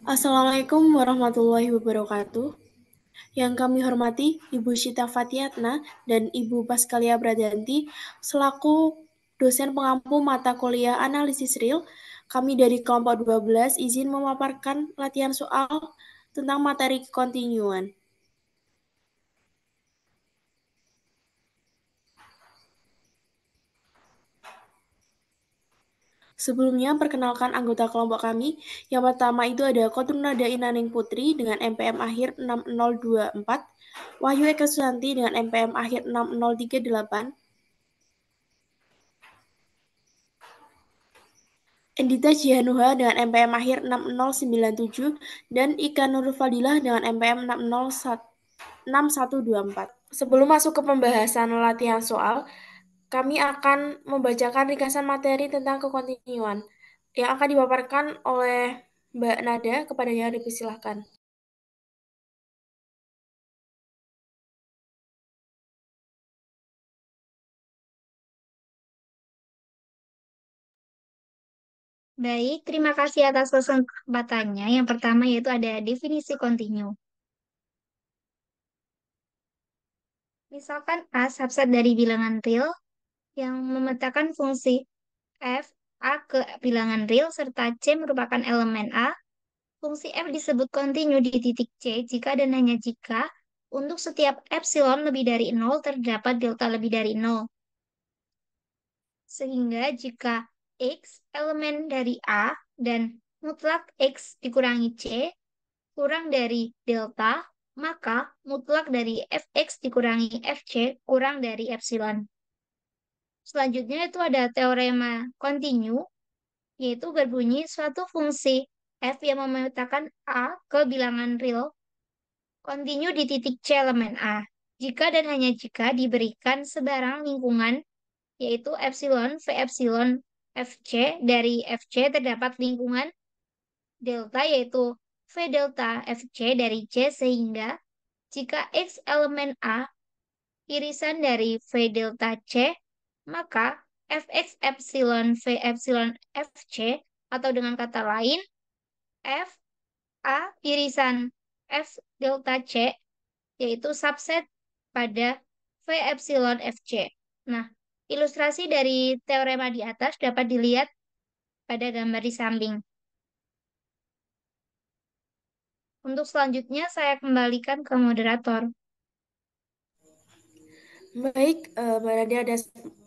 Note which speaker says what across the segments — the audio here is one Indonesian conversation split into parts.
Speaker 1: Assalamualaikum warahmatullahi wabarakatuh. Yang kami hormati Ibu Syita Fatiyatna dan Ibu Paskalia Bradanti selaku dosen pengampu mata kuliah analisis real. Kami dari kelompok 12 izin memaparkan latihan soal tentang materi kontinuan. Sebelumnya, perkenalkan anggota kelompok kami. Yang pertama itu ada Kotrunada Inaning Putri dengan MPM akhir 6024, Wahyu Eka Susanti dengan MPM akhir 6038, Endita Jihanuha dengan MPM akhir 6097, dan Ika Nurul Fadilah dengan MPM 6124. Sebelum masuk ke pembahasan latihan soal, kami akan membacakan ringkasan materi tentang kekontinuan yang akan dipaparkan oleh Mbak Nada. Kepadanya dipersilahkan.
Speaker 2: Baik, terima kasih atas kesempatannya. Yang pertama yaitu ada definisi kontinu. Misalkan A subset dari bilangan real yang memetakan fungsi f A ke bilangan real serta C merupakan elemen A. Fungsi f disebut kontinu di titik C jika dan hanya jika untuk setiap epsilon lebih dari 0 terdapat delta lebih dari 0. Sehingga jika X elemen dari A dan mutlak X dikurangi C kurang dari delta, maka mutlak dari fx dikurangi fc kurang dari epsilon. Selanjutnya itu ada teorema kontinu, yaitu berbunyi suatu fungsi f yang memetakan A ke bilangan real kontinu di titik C elemen A. Jika dan hanya jika diberikan sebarang lingkungan, yaitu epsilon, v epsilon, fc, dari fc terdapat lingkungan delta, yaitu v delta fc dari C, sehingga jika X elemen A irisan dari V delta C, maka Fx epsilon V epsilon Fc, atau dengan kata lain, F A irisan F delta C, yaitu subset pada V epsilon Fc. Nah, ilustrasi dari teorema di atas dapat dilihat pada gambar di samping. Untuk selanjutnya, saya kembalikan ke moderator.
Speaker 1: Baik, Mbak Nadia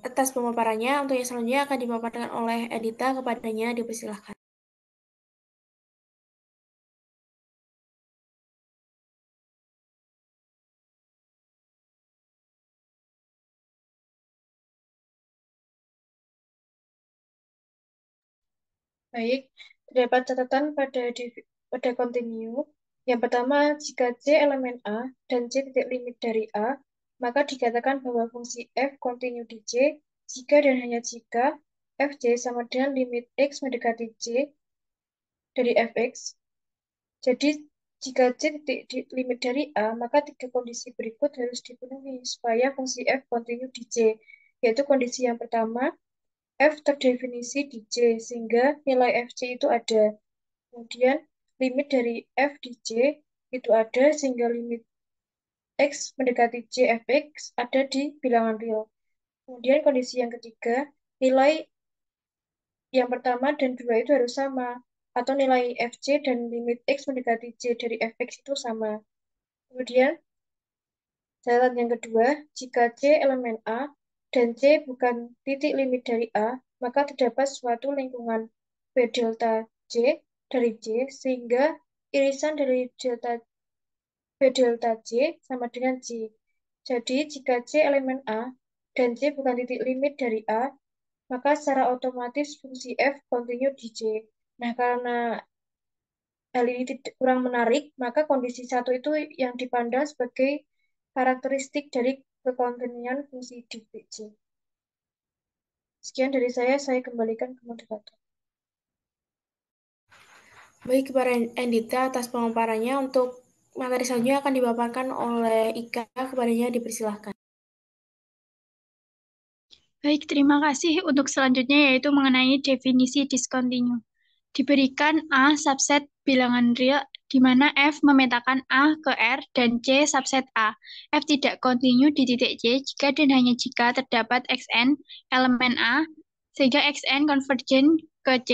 Speaker 1: atas pemaparannya. Untuk yang selanjutnya akan dipaparkan oleh Edita. Kepadanya dipersilahkan.
Speaker 3: Baik, terdapat catatan pada kontinu. Yang pertama, jika C elemen A dan C titik limit dari A, maka dikatakan bahwa fungsi f kontinu di C jika dan hanya jika fc sama dengan limit x mendekati C dari fx. Jadi, jika C titik limit dari A, maka tiga kondisi berikut harus dipenuhi supaya fungsi f kontinu di C, yaitu kondisi yang pertama, f terdefinisi di C, sehingga nilai fc itu ada. Kemudian limit dari f di C itu ada sehingga limit x mendekati C fx ada di bilangan real. Kemudian kondisi yang ketiga, nilai yang pertama dan dua itu harus sama, atau nilai fc dan limit x mendekati C dari fx itu sama. Kemudian catatan yang kedua, jika C elemen A dan C bukan titik limit dari A, maka terdapat suatu lingkungan V delta C dari C sehingga irisan dari delta V delta C sama dengan C. Jadi, jika C elemen A dan C bukan titik limit dari A, maka secara otomatis fungsi F kontinu di C. Nah, karena hal ini kurang menarik, maka kondisi satu itu yang dipandang sebagai karakteristik dari kekontinuan fungsi di C. Sekian dari saya kembalikan ke moderator.
Speaker 1: Baik, kepada Endita atas pemaparannya. Untuk materi selanjutnya akan dipaparkan oleh Ika. Kepadanya dipersilahkan.
Speaker 4: Baik, terima kasih. Untuk selanjutnya yaitu mengenai definisi discontinue. diberikan A subset bilangan real di mana F memetakan A ke R dan C subset A. F tidak kontinu di titik C jika dan hanya jika terdapat Xn elemen A sehingga Xn konvergen ke C.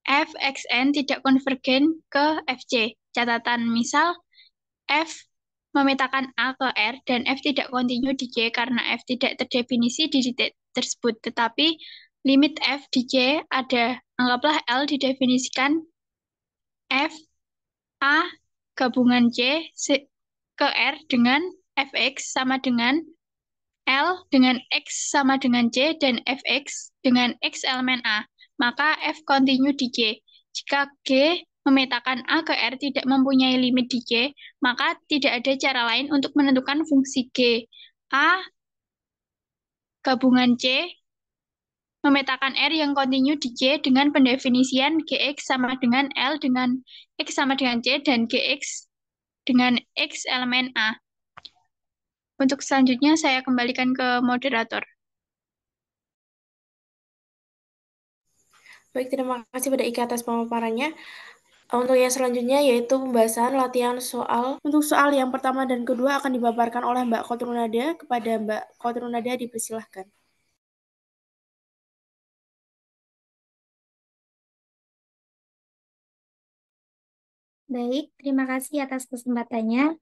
Speaker 4: F Xn tidak konvergen ke Fc. Catatan misal F memetakan A ke R dan F tidak kontinu di C karena F tidak terdefinisi di titik tersebut. Tetapi limit F di C ada. Anggaplah L didefinisikan F A gabungan C ke R dengan Fx sama dengan L dengan X sama dengan C dan Fx dengan X elemen A. Maka F kontinu di C. Jika G memetakan A ke R tidak mempunyai limit di C, maka tidak ada cara lain untuk menentukan fungsi G. A gabungan C memetakan R yang kontinu di C dengan pendefinisian Gx sama dengan L dengan X sama dengan C dan Gx dengan X elemen A. Untuk selanjutnya saya kembalikan ke moderator.
Speaker 1: Baik, terima kasih pada Ika atas pemaparannya. Untuk yang selanjutnya yaitu pembahasan latihan soal. Untuk soal yang pertama dan kedua akan dipaparkan oleh Mbak Kotrunada. Kepada Mbak Kotrunada dipersilahkan.
Speaker 2: Baik, terima kasih atas kesempatannya.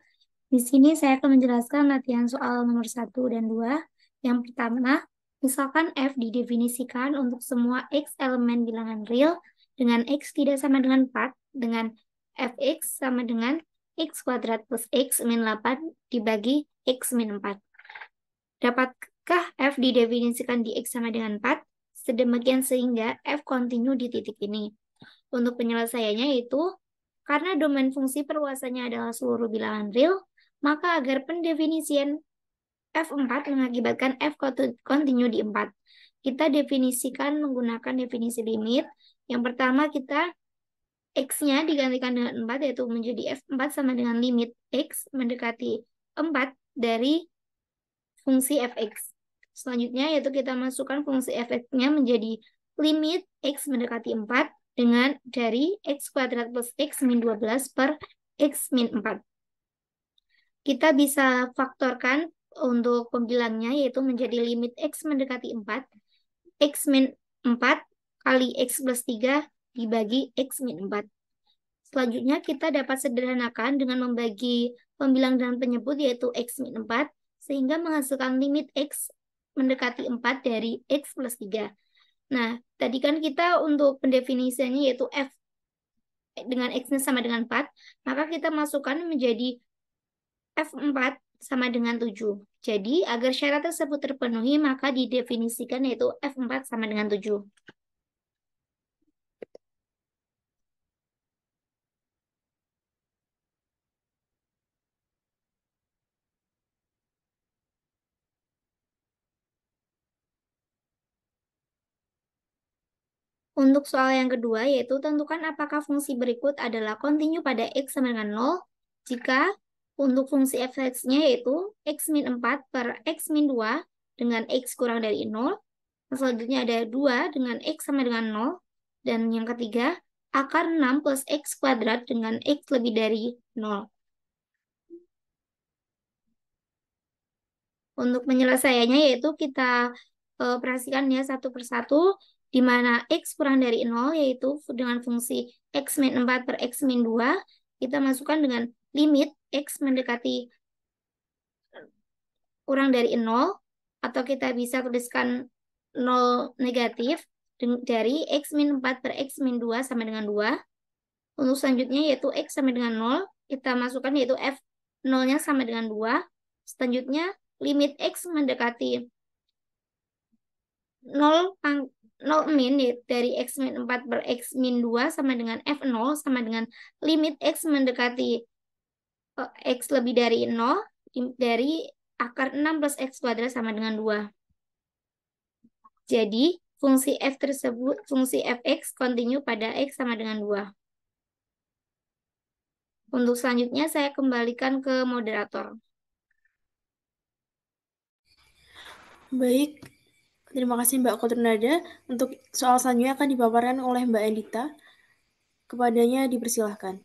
Speaker 2: Di sini saya akan menjelaskan latihan soal nomor 1 dan 2. Yang pertama, misalkan F didefinisikan untuk semua X elemen bilangan real dengan X tidak sama dengan 4, dengan Fx sama dengan X kuadrat plus X min 8 dibagi X min 4. Dapatkah F didefinisikan di X sama dengan 4? Sedemikian sehingga F kontinu di titik ini. Untuk penyelesaiannya yaitu, karena domain fungsi perluasannya adalah seluruh bilangan real, maka agar pendefinisian F4 mengakibatkan F kontinu di 4. Kita definisikan menggunakan definisi limit. Yang pertama kita X-nya digantikan dengan 4, yaitu menjadi F4 sama dengan limit X mendekati 4 dari fungsi Fx. Selanjutnya yaitu kita masukkan fungsi Fx-nya menjadi limit X mendekati 4 dengan dari X kuadrat plus X min 12 per X min 4. Kita bisa faktorkan untuk pembilangnya yaitu menjadi limit X mendekati 4, X min 4 kali X plus 3 dibagi X min 4. Selanjutnya kita dapat sederhanakan dengan membagi pembilang dengan penyebut yaitu X min 4 sehingga menghasilkan limit X mendekati 4 dari X plus 3. Nah, tadi kan kita untuk pendefinisiannya yaitu F dengan X-nya sama dengan 4, maka kita masukkan menjadi F4 sama dengan 7. Jadi, agar syarat tersebut terpenuhi, maka didefinisikan yaitu F4 sama dengan 7. Untuk soal yang kedua, yaitu tentukan apakah fungsi berikut adalah kontinu pada X sama dengan 0, jika untuk fungsi fx-nya yaitu X min 4 per X min 2 dengan X kurang dari 0, selanjutnya ada 2 dengan X sama dengan 0, dan yang ketiga, akar 6 plus X kuadrat dengan X lebih dari 0. Untuk penyelesaiannya yaitu kita perhatikan ya satu persatu, di mana X kurang dari 0 yaitu dengan fungsi X min 4 per X min 2, kita masukkan dengan limit X mendekati kurang dari 0, atau kita bisa tuliskan 0 negatif dari X min 4 per X min 2 sama dengan 2. Untuk selanjutnya yaitu X sama dengan 0, kita masukkan yaitu F 0-nya sama dengan 2. Selanjutnya limit X mendekati 0, 0 min dari X min 4 per X min 2 sama dengan F0 sama dengan limit X mendekati X lebih dari 0 dari akar 6 plus X kuadrat sama dengan 2. Jadi, fungsi F tersebut, fungsi Fx kontinu pada X sama dengan 2. Untuk selanjutnya, saya kembalikan ke moderator.
Speaker 1: Baik, Terima kasih Mbak Kotronada. Untuk soal selanjutnya akan dipaparkan oleh Mbak Endita. Kepadanya dipersilahkan.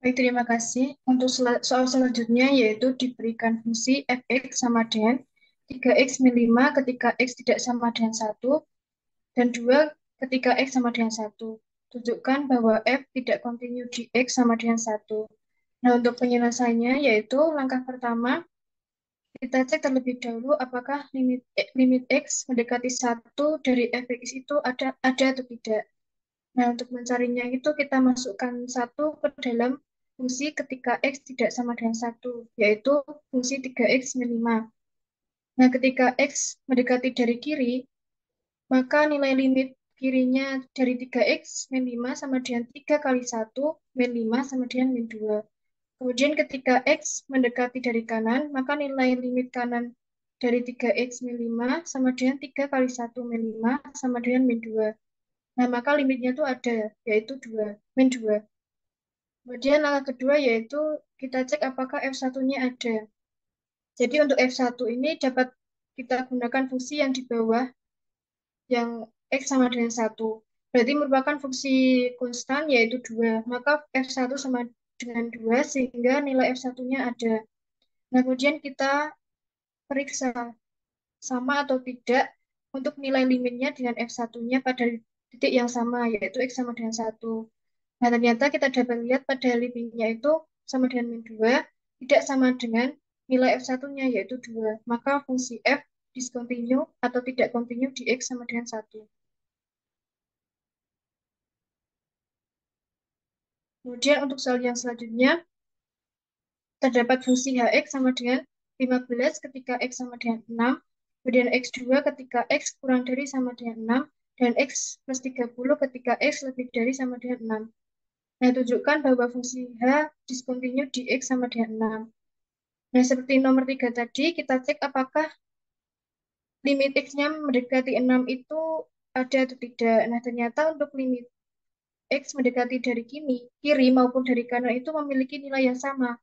Speaker 3: Baik, terima kasih. Untuk soal selanjutnya yaitu diberikan fungsi fx sama dengan 3x min 5 ketika x tidak sama dengan 1 dan 2 ketika x sama dengan 1. Tunjukkan bahwa f tidak kontinu di x sama dengan 1. Nah, untuk penyelesaiannya yaitu langkah pertama, kita cek terlebih dahulu apakah limit x mendekati 1 dari fx itu ada atau tidak. Nah, untuk mencarinya itu kita masukkan 1 ke dalam fungsi ketika x tidak sama dengan 1, yaitu fungsi 3x min 5. Nah, ketika x mendekati dari kiri, maka nilai limit kirinya dari 3x min 5 sama dengan 3 kali 1 min 5 sama dengan min 2. Kemudian ketika x mendekati dari kanan, maka nilai limit kanan dari 3x min 5 sama dengan 3 kali 1 min 5 sama dengan min 2. Nah, maka limitnya itu ada, yaitu 2, min 2. Kemudian langkah kedua yaitu kita cek apakah F1-nya ada. Jadi untuk F1 ini dapat kita gunakan fungsi yang di bawah, yang X sama dengan 1. Berarti merupakan fungsi konstan yaitu 2. Maka F1 sama dengan 2 sehingga nilai F1-nya ada. Nah, kemudian kita periksa sama atau tidak untuk nilai limitnya dengan F1-nya pada titik yang sama, yaitu X sama dengan 1. Nah, ternyata kita dapat lihat pada limitnya itu sama dengan min 2, tidak sama dengan nilai F1-nya, yaitu 2. Maka fungsi F discontinue atau tidak continue di X sama dengan 1. Kemudian untuk soal yang selanjutnya, terdapat fungsi Hx sama dengan 15 ketika X sama dengan 6, kemudian X2 ketika X kurang dari sama dengan 6, dan X plus 30 ketika X lebih dari sama dengan 6. Nah, tunjukkan bahwa fungsi H discontinue di X sama dengan 6. Nah, seperti nomor 3 tadi, kita cek apakah limit X-nya mendekati 6 itu ada atau tidak. Nah, ternyata untuk limit X mendekati dari kiri maupun dari kanan itu memiliki nilai yang sama,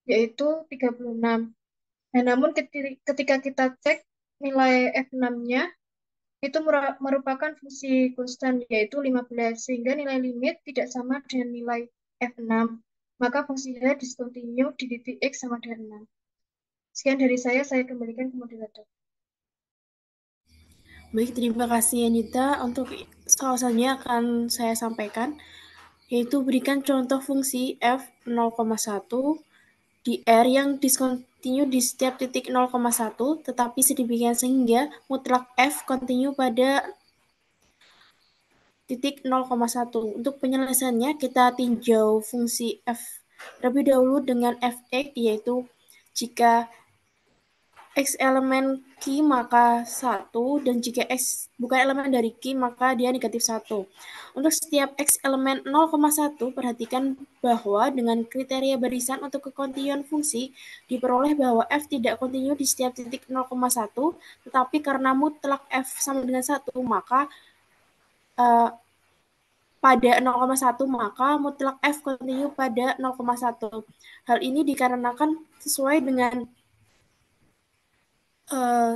Speaker 3: yaitu 36. Nah, namun ketika kita cek nilai F6-nya, itu merupakan fungsi konstan, yaitu 15, sehingga nilai limit tidak sama dengan nilai F6. Maka fungsi H discontinue di titik X sama dengan 6. Sekian dari saya kembalikan ke moderator.
Speaker 1: Baik, terima kasih Anita. Untuk soal selanjutnya akan saya sampaikan, yaitu berikan contoh fungsi f 0,1 di R yang discontinue di setiap titik 0,1, tetapi sedemikian sehingga mutlak F continue pada titik 0,1. Untuk penyelesaiannya, kita tinjau fungsi F terlebih dahulu dengan Fx, yaitu jika X elemen Q maka 1, dan jika X bukan elemen dari Q maka dia negatif 1. Untuk setiap X elemen 0,1, perhatikan bahwa dengan kriteria barisan untuk kekontinuan fungsi, diperoleh bahwa F tidak kontinu di setiap titik 0,1, tetapi karena mutlak F sama dengan 1, maka pada 0,1 maka mutlak F kontinu pada 0,1. Hal ini dikarenakan sesuai dengan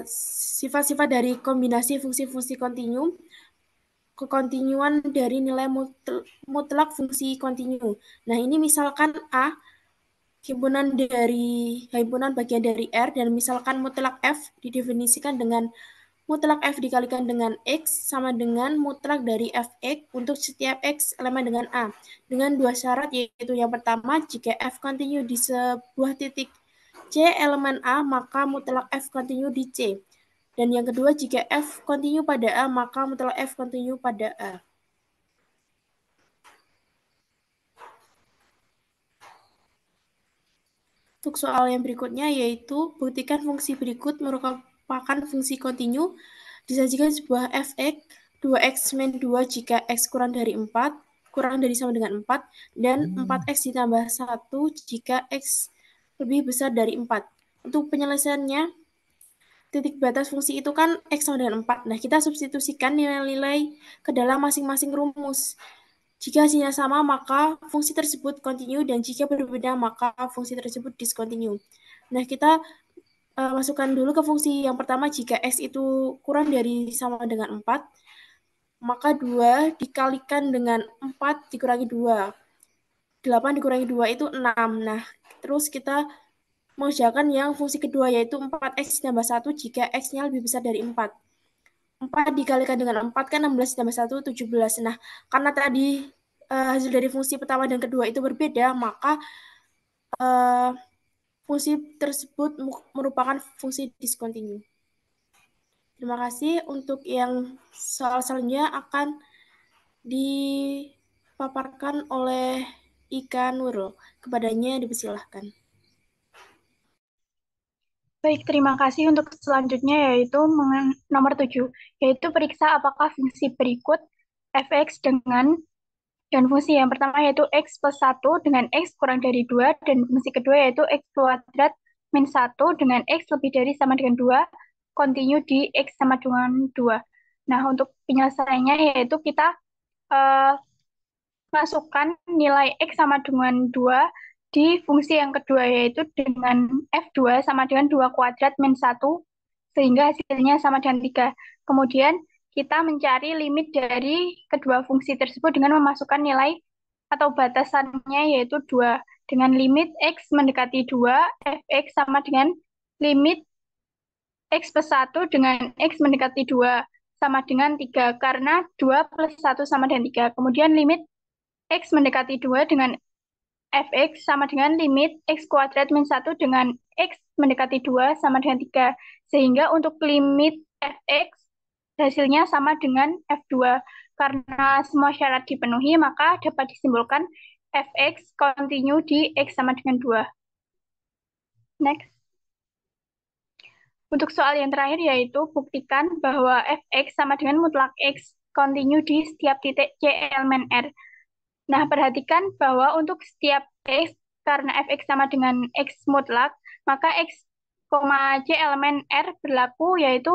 Speaker 1: sifat-sifat dari kombinasi fungsi-fungsi kontinu, kekontinuan dari nilai mutlak fungsi kontinu. Nah, ini misalkan A himpunan bagian dari R, dan misalkan mutlak F didefinisikan dengan mutlak F dikalikan dengan X sama dengan mutlak dari Fx untuk setiap X elemen dengan A. Dengan dua syarat, yaitu yang pertama, jika F kontinu di sebuah titik C elemen A, maka mutlak F kontinu di C. Dan yang kedua, jika F kontinu pada A, maka mutlak F kontinu pada A. Untuk soal yang berikutnya, yaitu buktikan fungsi berikut merupakan fungsi kontinu. Disajikan sebuah fx 2x min 2 jika x kurang dari 4, kurang dari sama dengan 4, dan 4x ditambah 1 jika x lebih besar dari 4. Untuk penyelesaiannya, titik batas fungsi itu kan x sama dengan 4. Nah, kita substitusikan nilai-nilai ke dalam masing-masing rumus. Jika hasilnya sama, maka fungsi tersebut continue, dan jika berbeda, maka fungsi tersebut discontinue. Nah, kita masukkan dulu ke fungsi yang pertama, jika X itu kurang dari sama dengan 4, maka 2 dikalikan dengan 4 dikurangi 2. 8 dikurangi 2 itu 6. Nah, terus kita mengerjakan yang fungsi kedua, yaitu 4X tambah 1 jika X-nya lebih besar dari 4. 4 dikalikan dengan 4 kan 16 tambah 1, 17. Nah, karena tadi hasil dari fungsi pertama dan kedua itu berbeda, maka fungsi tersebut merupakan fungsi discontinue. Terima kasih. Untuk yang soal selanjutnya akan dipaparkan oleh Ika Nurul. Kepadanya dipersilahkan.
Speaker 4: Baik, terima kasih. Untuk selanjutnya yaitu nomor 7, yaitu periksa apakah fungsi berikut fx dan fungsi yang pertama yaitu x plus 1 dengan x kurang dari 2, dan fungsi kedua yaitu x kuadrat min 1 dengan x lebih dari sama dengan 2, continue di x sama dengan 2. Nah, untuk penyelesaiannya yaitu kita masukkan nilai x sama dengan 2 di fungsi yang kedua, yaitu dengan f2 sama dengan 2 kuadrat min 1, sehingga hasilnya sama dengan 3. Kemudian kita mencari limit dari kedua fungsi tersebut dengan memasukkan nilai atau batasannya, yaitu 2. Dengan limit x mendekati 2, fx sama dengan limit x plus 1 dengan x mendekati 2 sama dengan 3, karena 2 plus 1 sama dengan 3. Kemudian limit x mendekati 2 dengan fx sama dengan limit x kuadrat min 1 dengan x mendekati 2 sama dengan 3. Sehingga untuk limit fx hasilnya sama dengan f2. Karena semua syarat dipenuhi, maka dapat disimpulkan fx continue di x sama dengan 2. Next. Untuk soal yang terakhir yaitu buktikan bahwa fx sama dengan mutlak x continue di setiap titik c elemen R. Nah, perhatikan bahwa untuk setiap x, karena fx sama dengan x mutlak, maka x, c elemen R berlaku, yaitu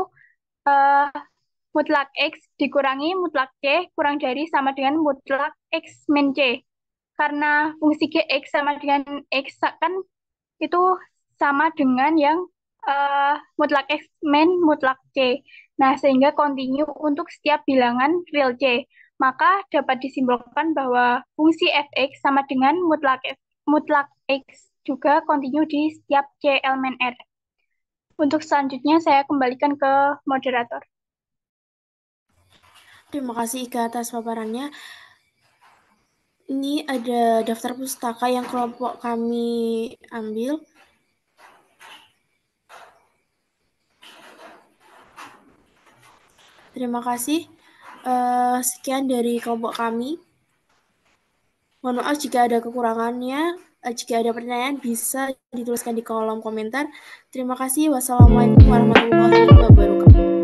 Speaker 4: mutlak x dikurangi mutlak c kurang dari sama dengan mutlak x min c. Karena fungsi x sama dengan x kan itu sama dengan yang mutlak x min mutlak c. Nah, sehingga continue untuk setiap bilangan real c. Maka dapat disimpulkan bahwa fungsi fx sama dengan mutlak x juga continue di setiap c elemen R. Untuk selanjutnya saya kembalikan ke moderator.
Speaker 1: Terima kasih Ika atas paparannya. Ini ada daftar pustaka yang kelompok kami ambil. Terima kasih. Sekian dari kelompok kami. Mohon maaf jika ada kekurangannya. Jika ada pertanyaan bisa dituliskan di kolom komentar. Terima kasih. Wassalamualaikum warahmatullahi wabarakatuh.